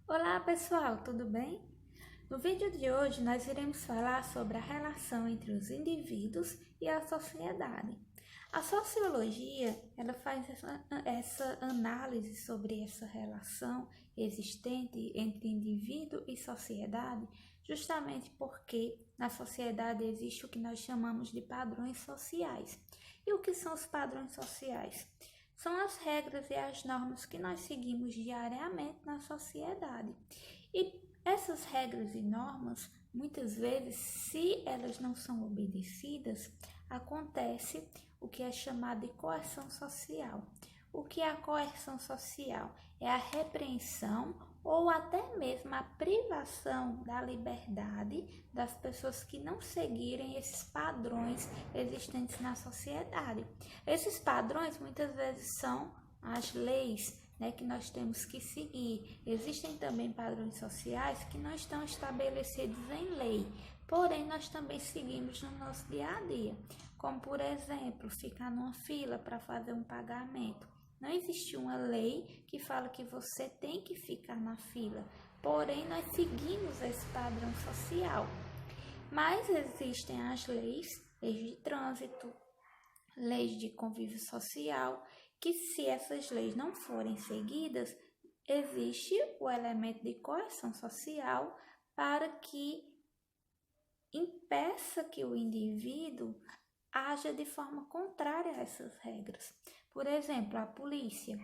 Olá pessoal, tudo bem? No vídeo de hoje nós iremos falar sobre a relação entre os indivíduos e a sociedade. A sociologia ela faz essa análise sobre essa relação existente entre indivíduo e sociedade, justamente porque na sociedade existe o que nós chamamos de padrões sociais. E o que são os padrões sociais? São as regras e as normas que nós seguimos diariamente na sociedade. E essas regras e normas, muitas vezes, se elas não são obedecidas, acontece o que é chamado de coerção social. O que é a coerção social? É a repreensão ou até mesmo a privação da liberdade das pessoas que não seguirem esses padrões existentes na sociedade. Esses padrões muitas vezes são as leis, que nós temos que seguir. Existem também padrões sociais que não estão estabelecidos em lei, porém nós também seguimos no nosso dia a dia, como por exemplo, ficar numa fila para fazer um pagamento. Não existe uma lei que fala que você tem que ficar na fila, porém nós seguimos esse padrão social. Mas existem as leis de trânsito, leis de convívio social, que se essas leis não forem seguidas, existe o elemento de coerção social para que impeça que o indivíduo haja de forma contrária a essas regras. Por exemplo, a polícia.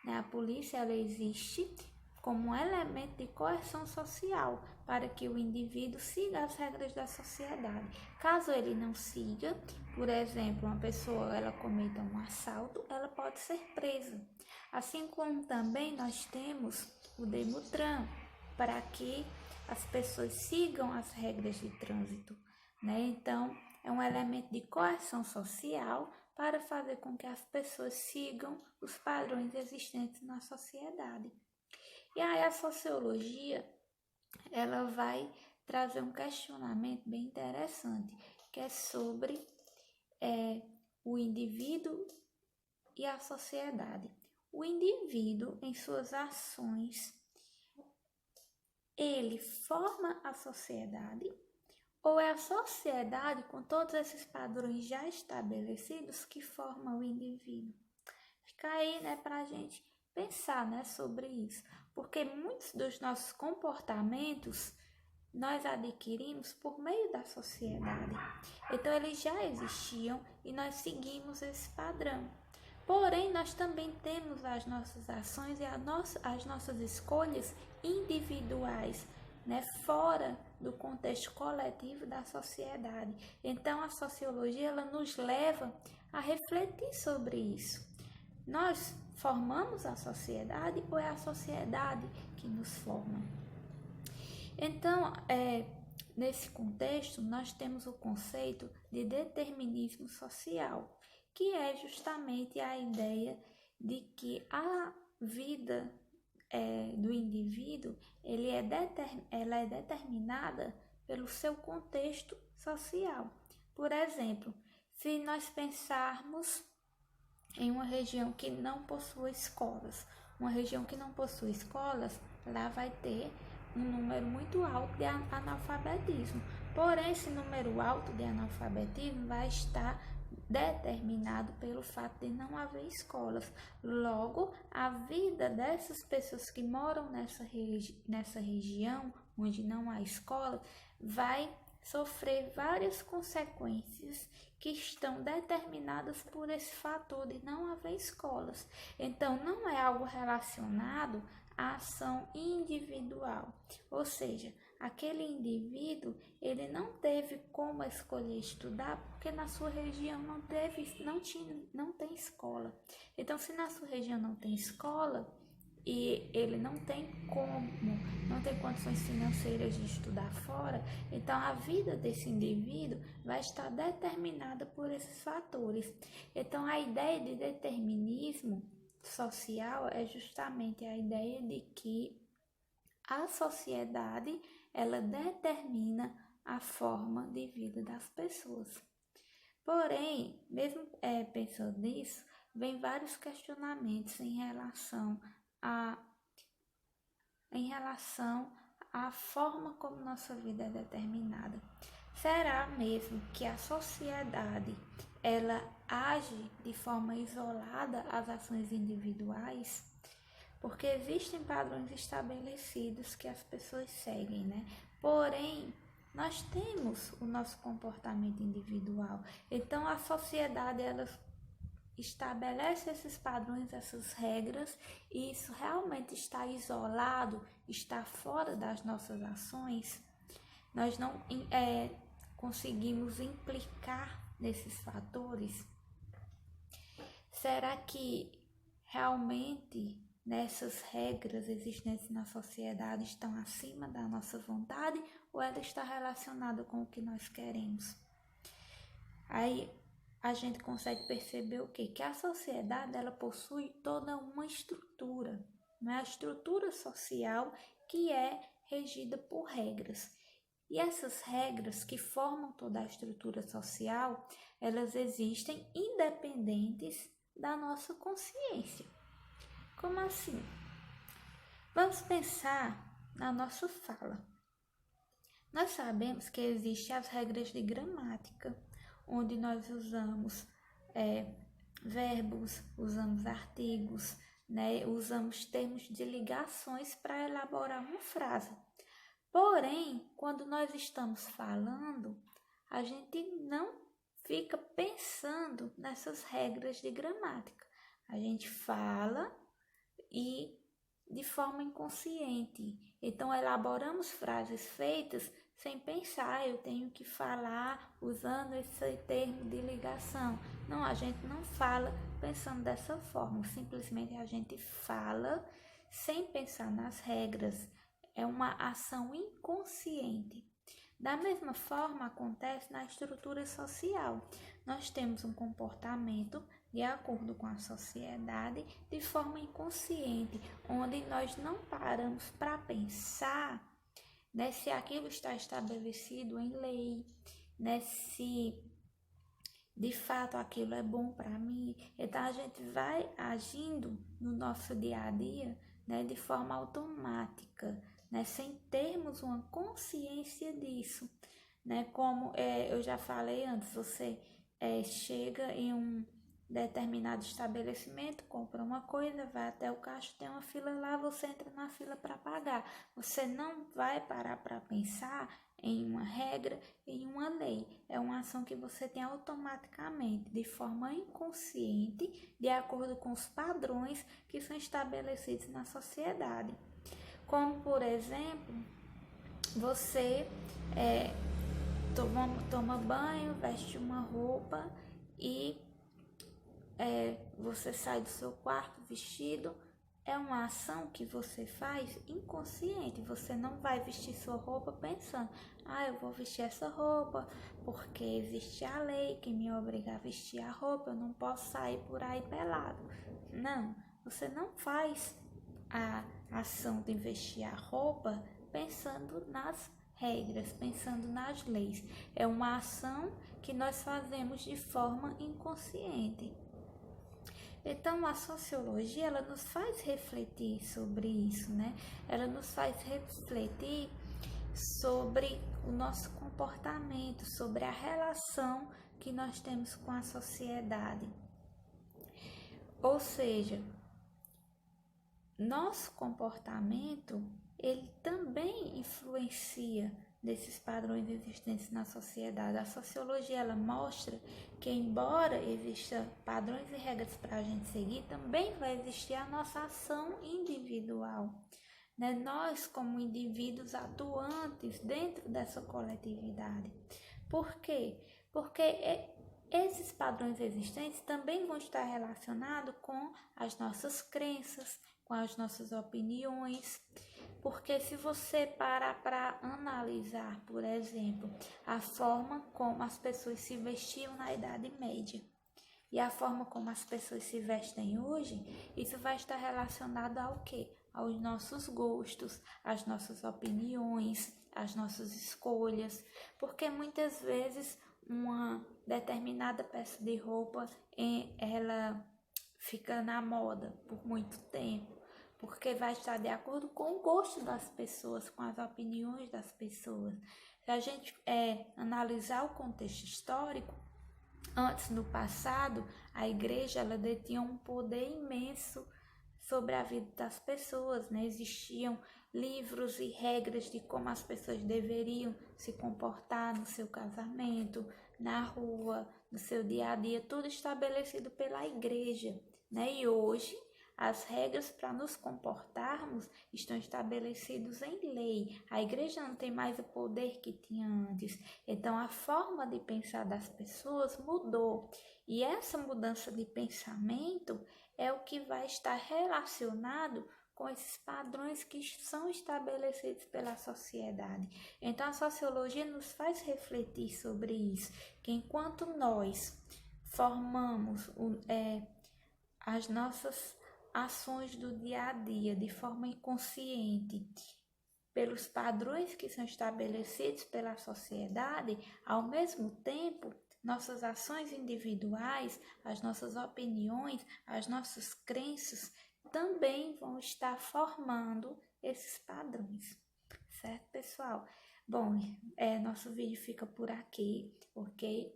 A polícia ela existe como um elemento de coerção social para que o indivíduo siga as regras da sociedade. Caso ele não siga, por exemplo, uma pessoa ela cometa um assalto, ela pode ser presa. Assim como também nós temos o Demutran, para que as pessoas sigam as regras de trânsito, Então, é um elemento de coerção social para fazer com que as pessoas sigam os padrões existentes na sociedade. E aí a sociologia, ela vai trazer um questionamento bem interessante, que é sobre o indivíduo e a sociedade. O indivíduo, em suas ações, ele forma a sociedade, ou é a sociedade, com todos esses padrões já estabelecidos, que forma o indivíduo? Fica aí, para a gente pensar, sobre isso. Porque muitos dos nossos comportamentos nós adquirimos por meio da sociedade. Então, eles já existiam e nós seguimos esse padrão. Porém, nós também temos as nossas ações e as nossas escolhas individuais, fora do contexto coletivo da sociedade. Então, a sociologia ela nos leva a refletir sobre isso. Nós formamos a sociedade ou é a sociedade que nos forma? Então, nesse contexto, nós temos o conceito de determinismo social, que é justamente a ideia de que a vida do indivíduo ela é determinada pelo seu contexto social. Por exemplo, se nós pensarmos em uma região que não possui escolas, lá vai ter um número muito alto de analfabetismo. Porém, esse número alto de analfabetismo vai estar determinado pelo fato de não haver escolas. Logo, a vida dessas pessoas que moram nessa região onde não há escola vai sofrer várias consequências que estão determinadas por esse fator de não haver escolas. Então, não é algo relacionado à ação individual, ou seja, aquele indivíduo ele não teve como escolher estudar porque na sua região não tem escola. Então, se na sua região não tem escola e ele não tem condições financeiras de estudar fora, então a vida desse indivíduo vai estar determinada por esses fatores. Então, a ideia de determinismo social é justamente a ideia de que a sociedade ela determina a forma de vida das pessoas. Porém, mesmo pensando nisso, vem vários questionamentos em relação a em relação à forma como nossa vida é determinada. Será mesmo que a sociedade ela age de forma isolada às ações individuais? Porque existem padrões estabelecidos que as pessoas seguem, né? Porém, nós temos o nosso comportamento individual. Então, a sociedade ela estabelece esses padrões, essas regras, e isso realmente está isolado, está fora das nossas ações. Nós não conseguimos implicar nesses fatores. Será que realmente nessas regras existentes na sociedade estão acima da nossa vontade ou ela está relacionada com o que nós queremos? Aí a gente consegue perceber o quê? Que a sociedade ela possui toda uma estrutura, né? A estrutura social que é regida por regras. E essas regras que formam toda a estrutura social, elas existem independentes da nossa consciência. Como assim? Vamos pensar na nossa fala. Nós sabemos que existem as regras de gramática, onde nós usamos verbos, usamos artigos, né? Usamos termos de ligações para elaborar uma frase. Porém, quando nós estamos falando, a gente não fica pensando nessas regras de gramática. A gente fala e de forma inconsciente. Então, elaboramos frases feitas sem pensar, eu tenho que falar usando esse termo de ligação. Não, a gente não fala pensando dessa forma, simplesmente a gente fala sem pensar nas regras. É uma ação inconsciente. Da mesma forma, acontece na estrutura social. Nós temos um comportamento de acordo com a sociedade de forma inconsciente, onde nós não paramos para pensar, né, se aquilo está estabelecido em lei, né, se de fato aquilo é bom para mim. Então a gente vai agindo no nosso dia a dia, né, de forma automática, né, sem termos uma consciência disso, né? Como eu já falei antes, você chega em um determinado estabelecimento, compra uma coisa, vai até o caixa, tem uma fila lá, você entra na fila para pagar. Você não vai parar para pensar em uma regra, em uma lei. É uma ação que você tem automaticamente, de forma inconsciente, de acordo com os padrões que são estabelecidos na sociedade. Como, por exemplo, você toma banho, veste uma roupa e você sai do seu quarto vestido. É uma ação que você faz inconsciente. Você não vai vestir sua roupa pensando, eu vou vestir essa roupa porque existe a lei que me obriga a vestir a roupa, eu não posso sair por aí pelado. Não, você não faz a ação de vestir a roupa pensando nas regras, pensando nas leis. É uma ação que nós fazemos de forma inconsciente. Então, a sociologia, ela nos faz refletir sobre isso, né? Ela nos faz refletir sobre o nosso comportamento, sobre a relação que nós temos com a sociedade. Ou seja, nosso comportamento, ele também influencia desses padrões existentes na sociedade. A sociologia ela mostra que, embora existam padrões e regras para a gente seguir, também vai existir a nossa ação individual, né? Nós, como indivíduos atuantes dentro dessa coletividade. Por quê? Porque esses padrões existentes também vão estar relacionados com as nossas crenças, com as nossas opiniões. Porque se você parar para analisar, por exemplo, a forma como as pessoas se vestiam na Idade Média e a forma como as pessoas se vestem hoje, isso vai estar relacionado ao quê? Aos nossos gostos, às nossas opiniões, às nossas escolhas. Porque muitas vezes uma determinada peça de roupa, ela fica na moda por muito tempo. porque vai estar de acordo com o gosto das pessoas, com as opiniões das pessoas. Se a gente analisar o contexto histórico, antes, no passado, a igreja ela detinha um poder imenso sobre a vida das pessoas, né? Existiam livros e regras de como as pessoas deveriam se comportar no seu casamento, na rua, no seu dia a dia, tudo estabelecido pela igreja, né? E hoje as regras para nos comportarmos estão estabelecidas em lei. A igreja não tem mais o poder que tinha antes. Então a forma de pensar das pessoas mudou. E essa mudança de pensamento é o que vai estar relacionado com esses padrões que são estabelecidos pela sociedade. Então a sociologia nos faz refletir sobre isso, que enquanto nós formamos as nossas ações do dia a dia de forma inconsciente pelos padrões que são estabelecidos pela sociedade, ao mesmo tempo nossas ações individuais, as nossas opiniões, as nossas crenças também vão estar formando esses padrões, certo, pessoal? Bom, nosso vídeo fica por aqui, ok?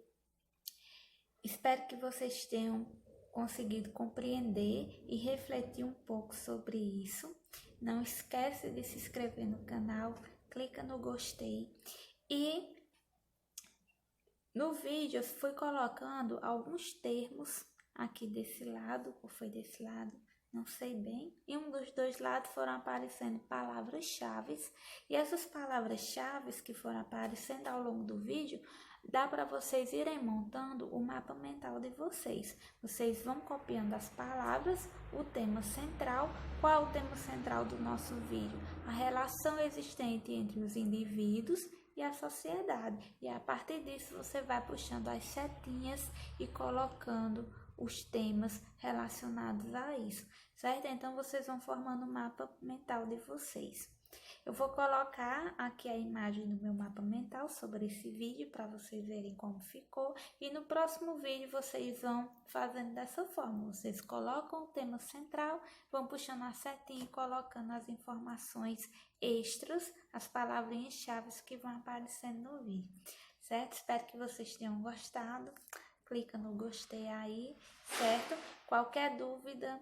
Espero que vocês tenham conseguido compreender e refletir um pouco sobre isso. Não esquece de se inscrever no canal, clica no gostei e no vídeo eu fui colocando alguns termos aqui desse lado, ou foi desse lado, não sei bem. E um dos dois lados foram aparecendo palavras-chave. E essas palavras-chave que foram aparecendo ao longo do vídeo, dá para vocês irem montando o mapa mental de vocês. Vocês vão copiando as palavras, o tema central. Qual é o tema central do nosso vídeo? A relação existente entre os indivíduos e a sociedade. E a partir disso você vai puxando as setinhas e colocando os temas relacionados a isso, certo? Então vocês vão formando o mapa mental de vocês. Eu vou colocar aqui a imagem do meu mapa mental sobre esse vídeo para vocês verem como ficou. E no próximo vídeo vocês vão fazendo dessa forma. Vocês colocam o tema central, vão puxando a setinha e colocando as informações extras, as palavrinhas-chave que vão aparecendo no vídeo, certo? Espero que vocês tenham gostado. Clica no gostei aí, certo? Qualquer dúvida,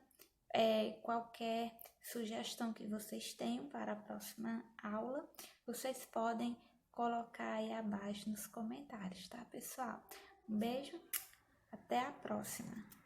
qualquer sugestão que vocês tenham para a próxima aula, vocês podem colocar aí abaixo nos comentários, tá, pessoal? Um beijo, até a próxima!